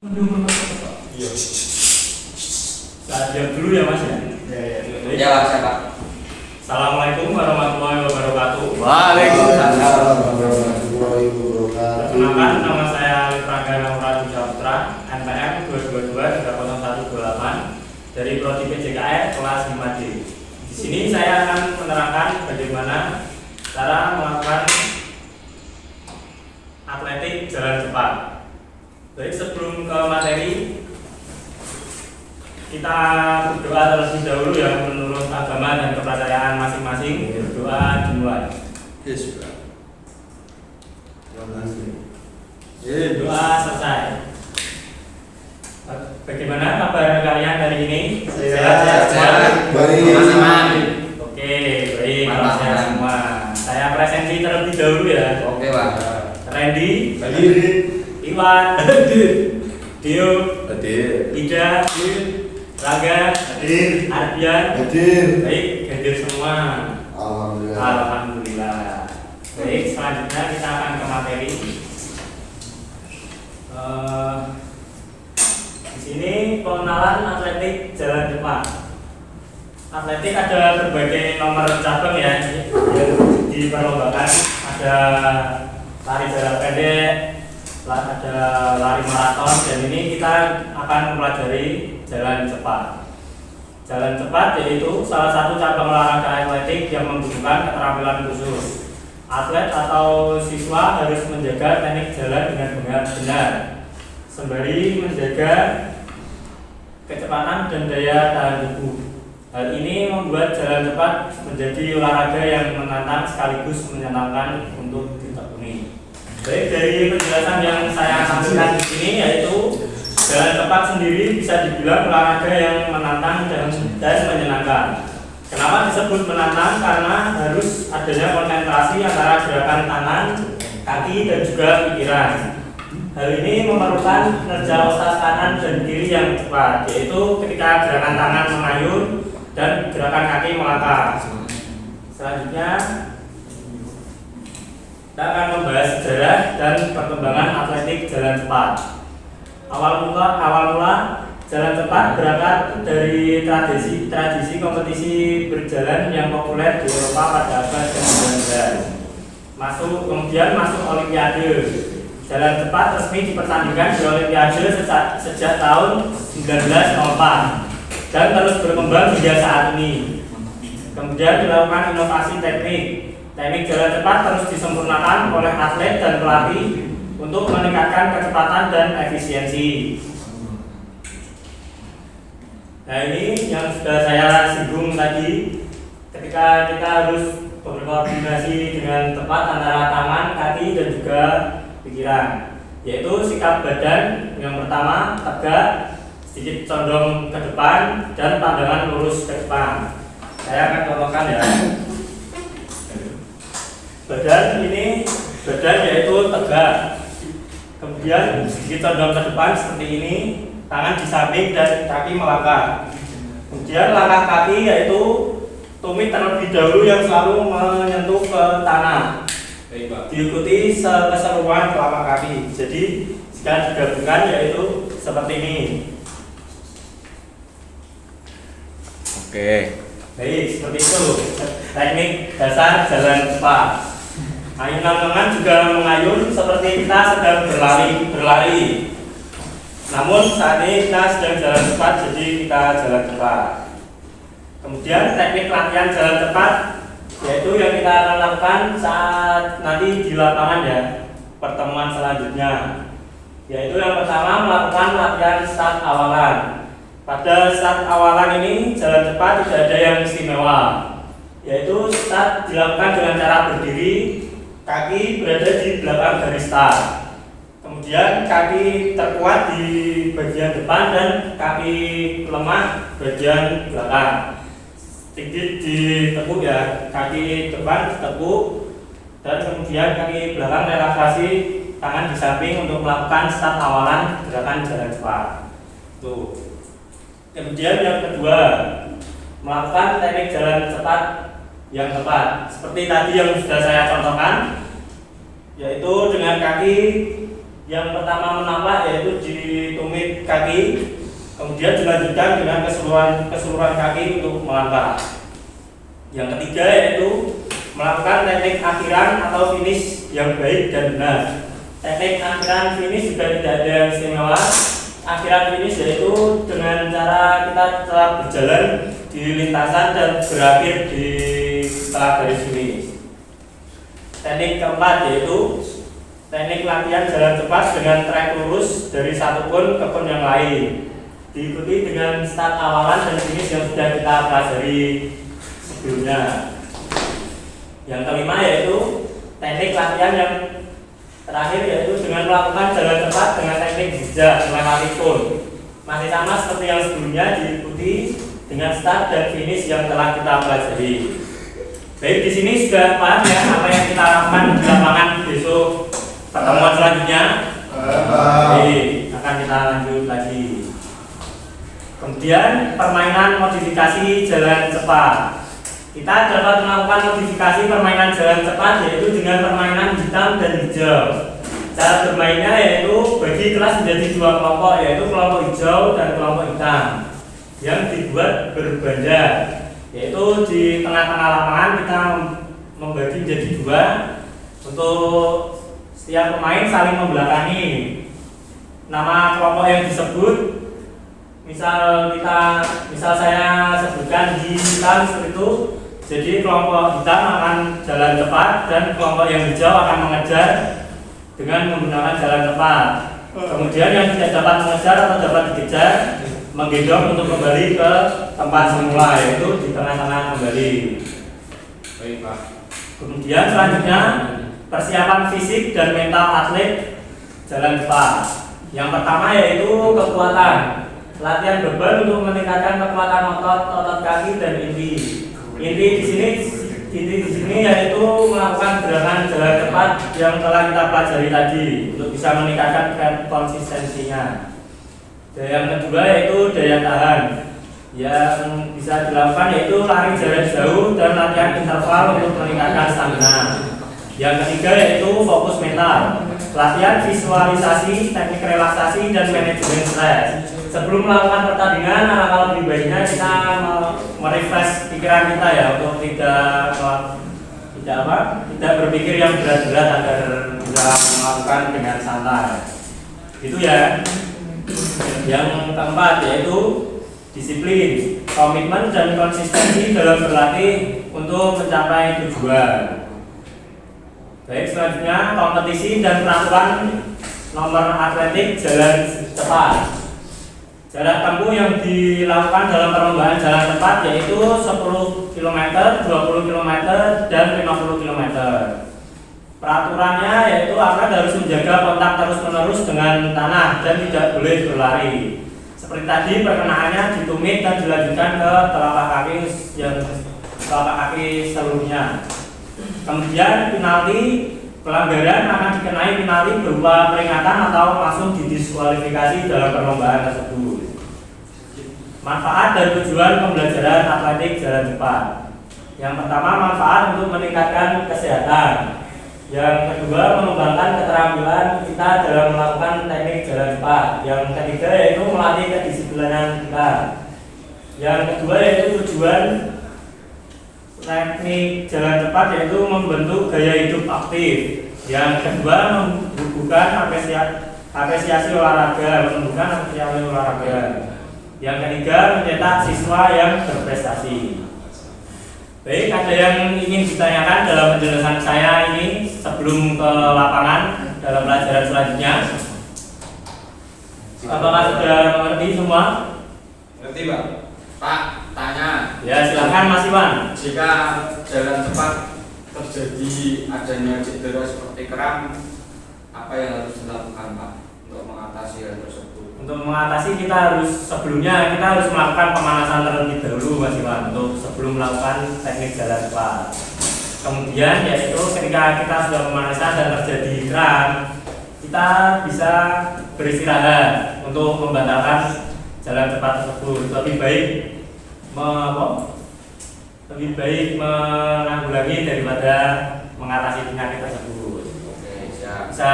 Iya. Saya diam dulu ya Mas ya. Ya Pak. Assalamualaikum warahmatullahi wabarakatuh. Waalaikumsalam warahmatullahi wabarakatuh. Perkenalkan, nama saya Rangga Namuradi Saputra, NPM 222-3128 dari Prodi PJKR kelas 5D. Di sini saya akan menerangkan bagaimana cara melakukan atletik jalan cepat. Baik, sebelum ke materi, kita berdoa terlebih dahulu ya menurut agama dan kepercayaan masing-masing. Berdoa dimulai. Yes, Pak. Terima kasih. Doa selesai. Bagaimana kabar kalian hari ini? Sehat. Baik. Oke, baik. Kalau sehat semua. Saya presentasi terlebih dahulu ya. Oke Pak. Randy, Hadir. Iwan, Dio, Hadir. Ida, Raga, Hadir. Ardian. Hadir. Baik, hadir semua. Alhamdulillah. Alhamdulillah. Baik, selanjutnya kita akan ke materi. Di sini pengenalan atletik jalan cepat. Atletik ada berbagai nomor cabang ya yang diperlombakan. Ada lari jarak pendek, ada lari maraton, dan ini kita akan mempelajari jalan cepat. Jalan cepat yaitu salah satu cabang olahraga atletik yang membutuhkan keterampilan khusus. Atlet atau siswa harus menjaga teknik jalan dengan benar, sembari menjaga kecepatan dan daya tahan tubuh. Hal ini membuat jalan cepat menjadi olahraga yang menantang sekaligus menyenangkan untuk ditekuni. Baik, dari penjelasan yang saya sampaikan di sini yaitu jalan cepat sendiri bisa dibilang olahraga yang menantang dan menyenangkan. Kenapa disebut menantang? Karena harus adanya konsentrasi antara gerakan tangan, kaki, dan juga pikiran. Hal ini memerlukan kinerja otak kanan dan kiri yang cepat, yaitu ketika gerakan tangan mengayun dan gerakan kaki melangkah. Selanjutnya kita akan membahas sejarah dan perkembangan atletik jalan cepat. Awal mula jalan cepat berangkat dari tradisi kompetisi berjalan yang populer di Eropa pada abad ke-19. Kemudian masuk Olimpiade. Jalan cepat resmi dipertandingkan di Olimpiade sejak tahun 1904 dan terus berkembang hingga saat ini. Kemudian dilakukan inovasi teknik. Teknik jalan cepat terus disempurnakan oleh atlet dan pelatih untuk meningkatkan kecepatan dan efisiensi. Nah, ini yang sudah saya singgung tadi, ketika kita harus berkoordinasi dengan tepat antara tangan, kaki, dan juga pikiran, yaitu sikap badan yang pertama tegak, sedikit condong ke depan, dan pandangan lurus ke depan. Saya akan contohkan ya. Badan yaitu tegak, kemudian sedikit condong ke depan seperti ini, tangan di samping dan kaki melangkah. Kemudian langkah kaki yaitu tumit terlebih dahulu yang selalu menyentuh ke tanah. Diikuti keseruan telapak kaki. Jadi jika digabungkan yaitu seperti ini. Oke. Baik, seperti itu teknik dasar jalan cepat. Ayunan lengan juga mengayun seperti kita sedang berlari. Namun saat ini kita sedang jalan cepat, jadi kita jalan cepat. Kemudian teknik latihan jalan cepat yaitu yang kita akan lakukan saat nanti di lapangan ya, pertemuan selanjutnya. Yaitu yang pertama melakukan latihan start awalan. Pada start awalan ini jalan cepat tidak ada yang istimewa, yaitu start dilakukan dengan cara berdiri, kaki berada di belakang garis start. Kemudian kaki terkuat di bagian depan dan kaki lemah bagian belakang. Sedikit ditekuk ya, kaki depan ditekuk dan kemudian kaki belakang relaksasi, tangan di samping untuk melakukan start awalan gerakan jalan cepat. Tuh. Kemudian yang kedua, melakukan teknik jalan cepat yang tepat. Seperti tadi yang sudah saya contohkan, yaitu dengan kaki Yang pertama menampak yaitu di tumit kaki, kemudian dilanjutkan dengan keseluruhan kaki untuk melangkah. Yang ketiga yaitu melakukan teknik akhiran atau finish yang baik dan benar. Teknik akhiran finish juga tidak ada yang istimewa. Akhiran finish yaitu dengan cara kita tetap berjalan di lintasan dan berakhir di setelah garis finish. Teknik keempat yaitu teknik latihan jalan cepat dengan trek lurus dari satu pun ke pun yang lain, diikuti dengan start awalan dan finish yang sudah kita pelajari sebelumnya. Yang kelima yaitu teknik latihan yang terakhir yaitu dengan melakukan jalan cepat dengan teknik zigzag melewati pun. Masih sama seperti yang sebelumnya, diikuti dengan start dan finish yang telah kita pelajari. Baik, di sini sudah paham ya apa yang kita lakukan di lapangan besok pertemuan selanjutnya. Baik, akan kita lanjut lagi. Kemudian permainan modifikasi jalan cepat. Kita dapat melakukan modifikasi permainan jalan cepat yaitu dengan permainan hitam dan hijau. Cara bermainnya yaitu bagi kelas menjadi dua kelompok, yaitu kelompok hijau dan kelompok hitam yang dibuat berbanda, yaitu di tengah-tengah lapangan kita membagi menjadi dua untuk setiap pemain saling membelakangi. Nama kelompok yang disebut, misal saya sebutkan di hitam seperti itu. Jadi kelompok hitam akan jalan cepat dan kelompok yang hijau akan mengejar dengan menggunakan jalan cepat. Kemudian yang tidak dapat mengejar atau dapat dikejar menggendong untuk kembali ke tempat semula, yaitu di tengah-tengah kembali. Baik, Pak. Kemudian selanjutnya persiapan fisik dan mental atlet jalan cepat. Yang pertama yaitu kekuatan. Latihan beban untuk meningkatkan kekuatan otot kaki dan inti. Inti di sini yaitu melakukan gerakan jalan cepat yang telah kita pelajari tadi untuk bisa meningkatkan konsistensinya. Dan yang kedua yaitu daya tahan. Yang bisa dilakukan yaitu lari jarak jauh dan latihan interval untuk meningkatkan stamina. Yang ketiga yaitu fokus mental. Latihan visualisasi, teknik relaksasi dan manajemen stres. Sebelum melakukan pertandingan, alangkah lebih baiknya kita merefresh pikiran kita ya, untuk tidak berpikir yang berat-berat agar bisa melakukan dengan santai. Itu ya. Yang keempat yaitu disiplin, komitmen dan konsistensi dalam berlatih untuk mencapai tujuan. Baik, selanjutnya kompetisi dan peraturan nomor atletik jalan cepat. Jarak tempuh yang dilakukan dalam perlombaan jalan cepat yaitu 10 km, 20 km, dan 50 km. Peraturannya yaitu atlet harus menjaga kontak terus-menerus dengan tanah dan tidak boleh berlari. Seperti tadi, perkenaannya ditumit dan dilanjutkan ke telapak kaki seluruhnya. Kemudian penalti pelanggaran akan dikenai penalti berupa peringatan atau langsung didiskualifikasi dalam perlombaan tersebut. Manfaat dan tujuan pembelajaran atletik jalan cepat. Yang pertama, manfaat untuk meningkatkan kesehatan. Yang kedua, mengembangkan keterampilan kita dalam melakukan teknik jalan cepat. Yang ketiga yaitu melatih kedisiplinan kita. Yang kedua yaitu tujuan teknik jalan cepat yaitu membentuk gaya hidup aktif. Yang kedua, menumbuhkan apresiasi olahraga, Yang ketiga, mencetak siswa yang berprestasi. Baik, ada yang ingin ditanyakan dalam penjelasan saya ini sebelum ke lapangan dalam pelajaran selanjutnya? Apakah sudah mengerti semua? Ngerti, Pak. Pak, tanya. Ya, silakan Mas Iwan. Jika jalan cepat terjadi adanya cedera seperti kram, apa yang harus dilakukan, Pak, untuk mengatasi hal tersebut? Untuk mengatasi sebelumnya kita harus melakukan pemanasan terlebih dahulu, Mas Iwan, untuk sebelum melakukan teknik jalan cepat. Kemudian yaitu ketika kita sudah pemanasan dan terjadi kram, kita bisa beristirahat untuk membatalkan jalan cepat tersebut. Lebih baik menanggulangi daripada mengatasi penyakit tersebut. Oke, siap. Bisa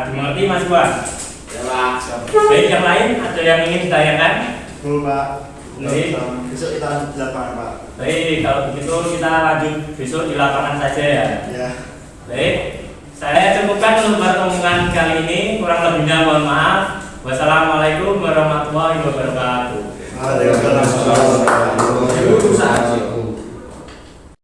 dimengerti Mas Iwan? Ya Pak. Baik, yang lain ada yang ingin ditanyakan? Betul Pak. Baik. Besok kita lanjut di lapangan Pak. Baik, kalau begitu kita lanjut besok di lapangan saja ya. Ya. Baik, saya cukupkan untuk pertemuan kali ini. Kurang lebihnya mohon maaf. Wassalamualaikum warahmatullahi wabarakatuh. Waalaikumsalam. Waalaikumsalam.